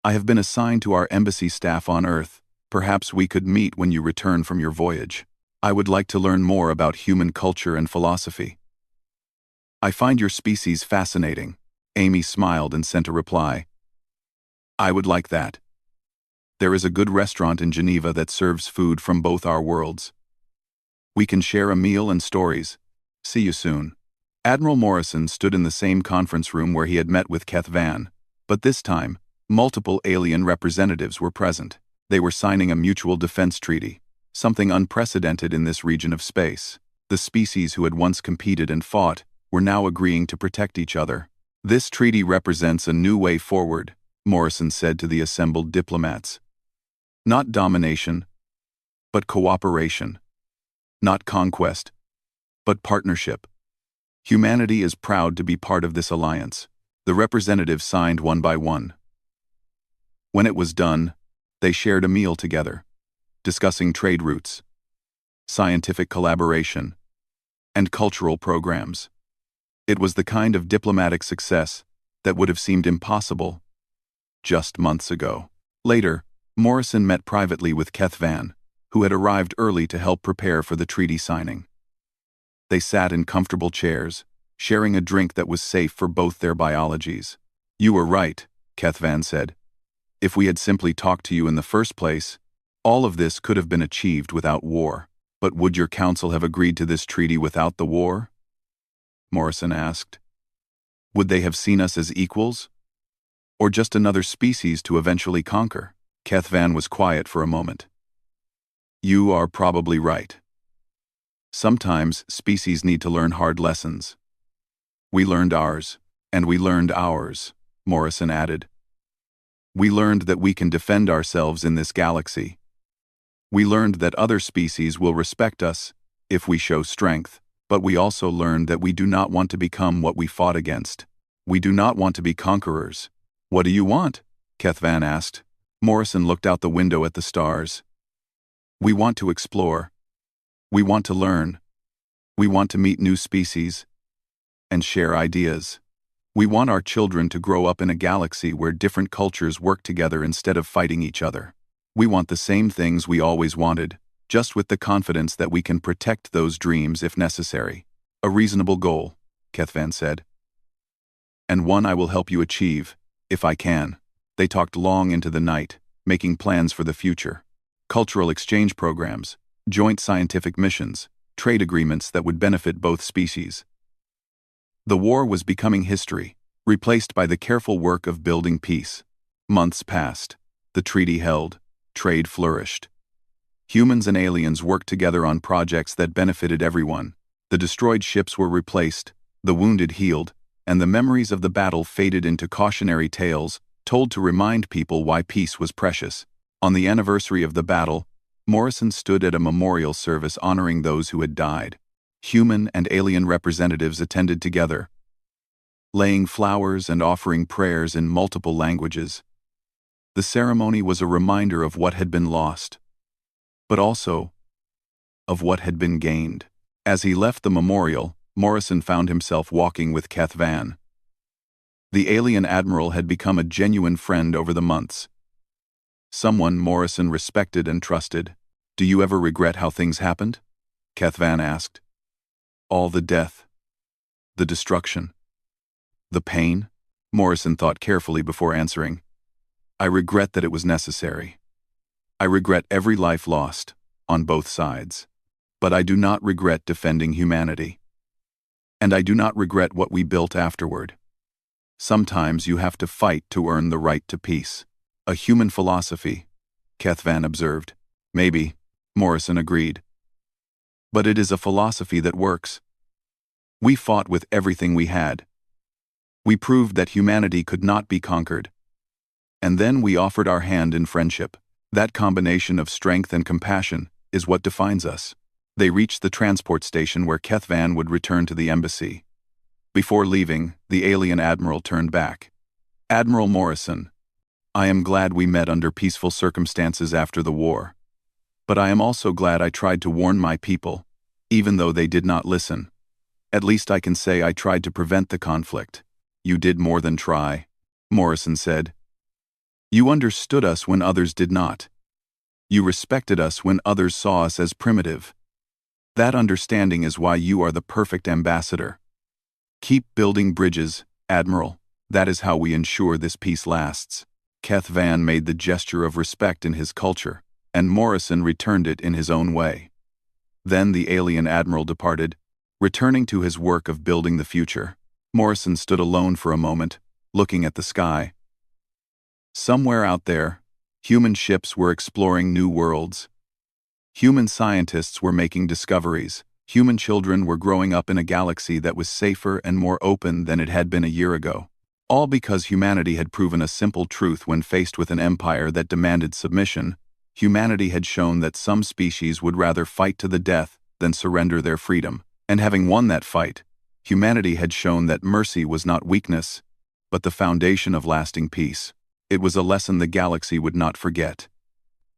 I have been assigned to our embassy staff on Earth. Perhaps we could meet when you return from your voyage. I would like to learn more about human culture and philosophy. I find your species fascinating. Amy smiled and sent a reply. I would like that. There is a good restaurant in Geneva that serves food from both our worlds. We can share a meal and stories. See you soon. Admiral Morrison stood in the same conference room where he had met with Keth Van, but this time, multiple alien representatives were present. They were signing a mutual defense treaty, something unprecedented in this region of space. The species who had once competed and fought were now agreeing to protect each other. This treaty represents a new way forward, Morrison said to the assembled diplomats. Not domination, but cooperation. Not conquest, but partnership. Humanity is proud to be part of this alliance. The representatives signed one by one. When it was done, they shared a meal together, discussing trade routes, scientific collaboration, and cultural programs. It was the kind of diplomatic success that would have seemed impossible just months ago. Later, Morrison met privately with Keth Van, who had arrived early to help prepare for the treaty signing. They sat in comfortable chairs, sharing a drink that was safe for both their biologies. You were right, Keth Van said. If we had simply talked to you in the first place, all of this could have been achieved without war. But would your council have agreed to this treaty without the war? Morrison asked. Would they have seen us as equals? Or just another species to eventually conquer? Keth Van was quiet for a moment. You are probably right. Sometimes species need to learn hard lessons. We learned ours, and we learned ours, Morrison added. We learned that we can defend ourselves in this galaxy. We learned that other species will respect us if we show strength, but we also learned that we do not want to become what we fought against. We do not want to be conquerors. What do you want? Keth Van asked. Morrison looked out the window at the stars. We want to explore. We want to learn. We want to meet new species and share ideas. We want our children to grow up in a galaxy where different cultures work together instead of fighting each other. We want the same things we always wanted, just with the confidence that we can protect those dreams if necessary. A reasonable goal, Keth Van said. And one I will help you achieve, if I can. They talked long into the night, making plans for the future. Cultural exchange programs, joint scientific missions, trade agreements that would benefit both species. The war was becoming history, replaced by the careful work of building peace. Months passed. The treaty held. Trade flourished. Humans and aliens worked together on projects that benefited everyone. The destroyed ships were replaced, the wounded healed, and the memories of the battle faded into cautionary tales told to remind people why peace was precious. On the anniversary of the battle, Morrison stood at a memorial service honoring those who had died. Human and alien representatives attended together, laying flowers and offering prayers in multiple languages. The ceremony was a reminder of what had been lost, but also of what had been gained. As he left the memorial, Morrison found himself walking with Keth Van. The alien admiral had become a genuine friend over the months. Someone Morrison respected and trusted. "Do you ever regret how things happened?" Keth Van asked. "All the death, the destruction, the pain?" Morrison thought carefully before answering. "I regret that it was necessary. I regret every life lost, on both sides. But I do not regret defending humanity. And I do not regret what we built afterward. Sometimes you have to fight to earn the right to peace." "A human philosophy," Keth Van observed. "Maybe," Morrison agreed. "But it is a philosophy that works. We fought with everything we had. We proved that humanity could not be conquered. And then we offered our hand in friendship. That combination of strength and compassion is what defines us." They reached the transport station where Keth Van would return to the embassy. Before leaving, the alien admiral turned back. "Admiral Morrison, I am glad we met under peaceful circumstances after the war. But I am also glad I tried to warn my people, even though they did not listen. At least I can say I tried to prevent the conflict." "You did more than try," Morrison said. "You understood us when others did not. You respected us when others saw us as primitive. That understanding is why you are the perfect ambassador. Keep building bridges, Admiral. That is how we ensure this peace lasts." Keth Van made the gesture of respect in his culture, and Morrison returned it in his own way. Then the alien admiral departed, returning to his work of building the future. Morrison stood alone for a moment, looking at the sky. Somewhere out there, human ships were exploring new worlds. Human scientists were making discoveries. Human children were growing up in a galaxy that was safer and more open than it had been a year ago. All because humanity had proven a simple truth when faced with an empire that demanded submission. Humanity had shown that some species would rather fight to the death than surrender their freedom. And having won that fight, humanity had shown that mercy was not weakness, but the foundation of lasting peace. It was a lesson the galaxy would not forget.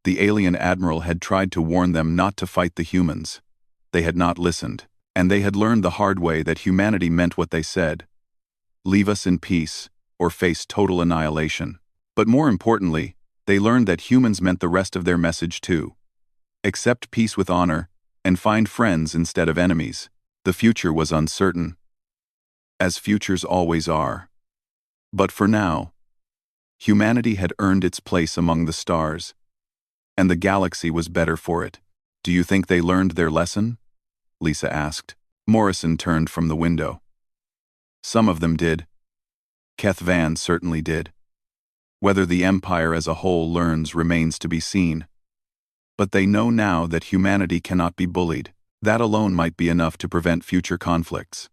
The alien admiral had tried to warn them not to fight the humans. They had not listened, and they had learned the hard way that humanity meant what they said: leave us in peace, or face total annihilation. But more importantly, they learned that humans meant the rest of their message too. Accept peace with honor, and find friends instead of enemies. The future was uncertain, as futures always are. But for now, humanity had earned its place among the stars, and the galaxy was better for it. "Do you think they learned their lesson?" Lisa asked. Morrison turned from the window. "Some of them did. Keth Van certainly did. Whether the Empire as a whole learns remains to be seen. But they know now that humanity cannot be bullied. That alone might be enough to prevent future conflicts."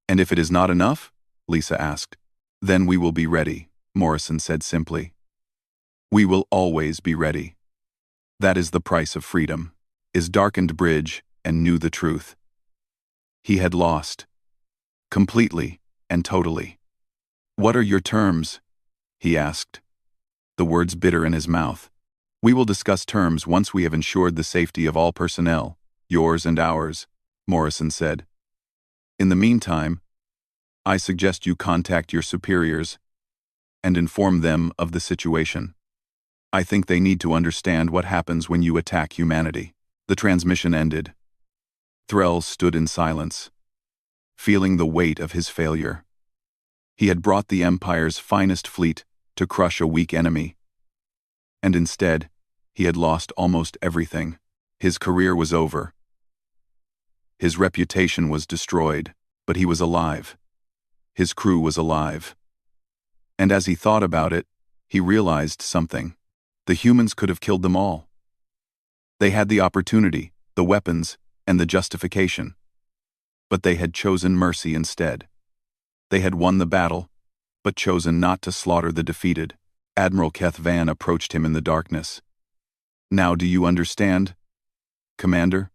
"And if it is not enough?" Lisa asked. "Then we will be ready," Morrison said simply. "We will always be ready. That is the price of freedom." His darkened bridge and knew the truth. He had lost. Completely and totally. "What are your terms?" he asked, the words bitter in his mouth. "We will discuss terms once we have ensured the safety of all personnel, yours and ours," Morrison said. "In the meantime, I suggest you contact your superiors and inform them of the situation. I think they need to understand what happens when you attack humanity." The transmission ended. Threll stood in silence, feeling the weight of his failure. He had brought the Empire's finest fleet to crush a weak enemy. And instead, he had lost almost everything. His career was over. His reputation was destroyed, but he was alive. His crew was alive. And as he thought about it, he realized something. The humans could have killed them all. They had the opportunity, the weapons, and the justification. But they had chosen mercy instead. They had won the battle, but chosen not to slaughter the defeated. Admiral Keth Van approached him in the darkness. Now do you understand, Commander?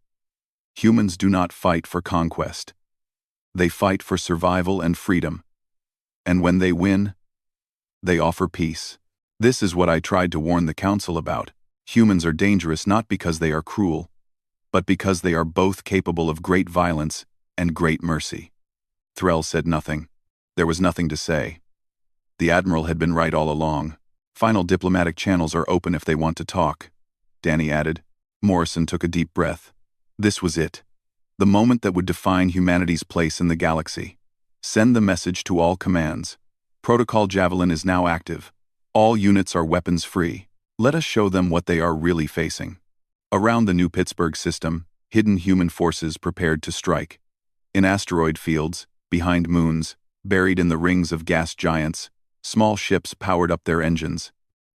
Humans do not fight for conquest. They fight for survival and freedom. And when they win, they offer peace. This is what I tried to warn the Council about. Humans are dangerous not because they are cruel, but because they are both capable of great violence and great mercy. Threll said nothing. There was nothing to say. The Admiral had been right all along. Final diplomatic channels are open if they want to talk, Danny added. Morrison took a deep breath. This was it. The moment that would define humanity's place in the galaxy. Send the message to all commands. Protocol Javelin is now active. All units are weapons-free. Let us show them what they are really facing. Around the New Pittsburgh system, hidden human forces prepared to strike. In asteroid fields, behind moons, buried in the rings of gas giants, small ships powered up their engines.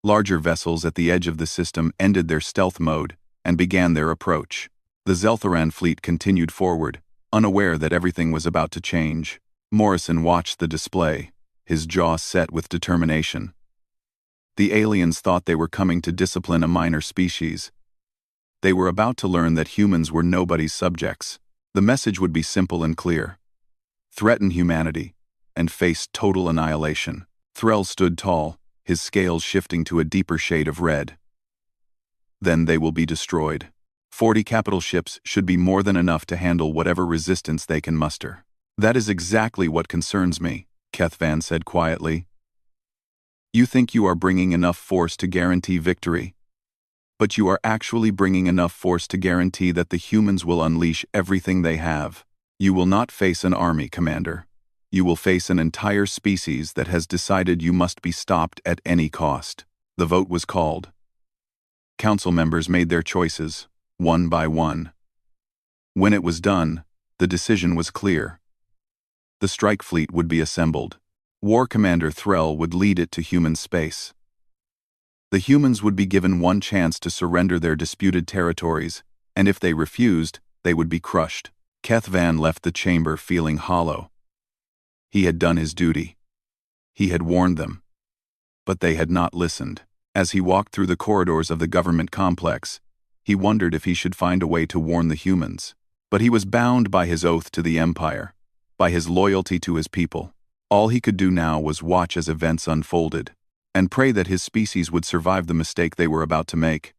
Larger vessels at the edge of the system ended their stealth mode and began their approach. The Zeltharan fleet continued forward, unaware that everything was about to change. Morrison watched the display, his jaw set with determination. The aliens thought they were coming to discipline a minor species. They were about to learn that humans were nobody's subjects. The message would be simple and clear. Threaten humanity, and face total annihilation. Threll stood tall, his scales shifting to a deeper shade of red. Then they will be destroyed. 40 capital ships should be more than enough to handle whatever resistance they can muster. That is exactly what concerns me, Keth Van said quietly. You think you are bringing enough force to guarantee victory, but you are actually bringing enough force to guarantee that the humans will unleash everything they have. You will not face an army, Commander. You will face an entire species that has decided you must be stopped at any cost. The vote was called. Council members made their choices, one by one. When it was done, the decision was clear. The strike fleet would be assembled. War Commander Threll would lead it to human space. The humans would be given one chance to surrender their disputed territories, and if they refused, they would be crushed. Keth Van left the chamber feeling hollow. He had done his duty. He had warned them. But they had not listened. As he walked through the corridors of the government complex, he wondered if he should find a way to warn the humans. But he was bound by his oath to the Empire, by his loyalty to his people. All he could do now was watch as events unfolded, and pray that his species would survive the mistake they were about to make.